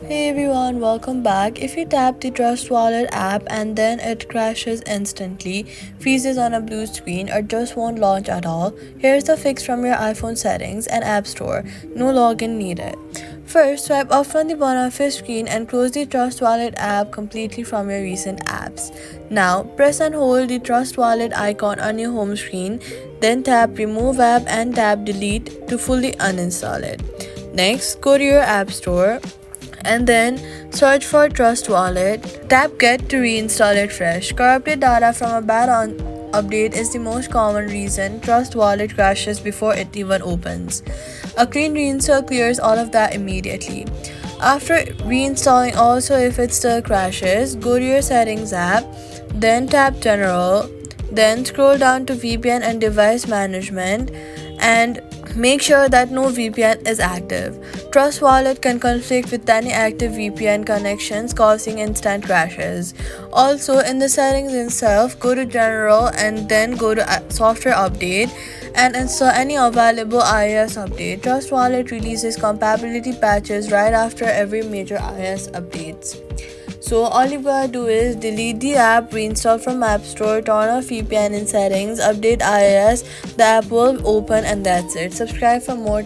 Hey everyone, welcome back. If you tap the Trust Wallet app and then it crashes instantly, freezes on a blue screen, or just won't launch at all, here's the fix from your iPhone settings and App Store. No login needed. First, swipe up from the bottom of your screen and close the Trust Wallet app completely from your recent apps. Now, press and hold the Trust Wallet icon on your home screen, then tap Remove App and tap Delete to fully uninstall it. Next, go to your App Store and then search for Trust Wallet. Tap Get to reinstall it fresh. Corrupted data from a bad update is the most common reason Trust Wallet crashes before it even opens. A clean reinstall clears all of that immediately. After reinstalling, also if it still crashes, go to your settings app, then tap General, then scroll down to VPN and device management and make sure that no VPN is active. Trust Wallet can conflict with any active VPN connections, causing instant crashes. Also, in the settings itself, go to General and then go to Software Update and install any available iOS update. Trust Wallet releases compatibility patches right after every major iOS updates. So all you gotta do is delete the app, reinstall from App Store, turn off VPN in settings, update iOS, the app will open, and that's it. Subscribe for more.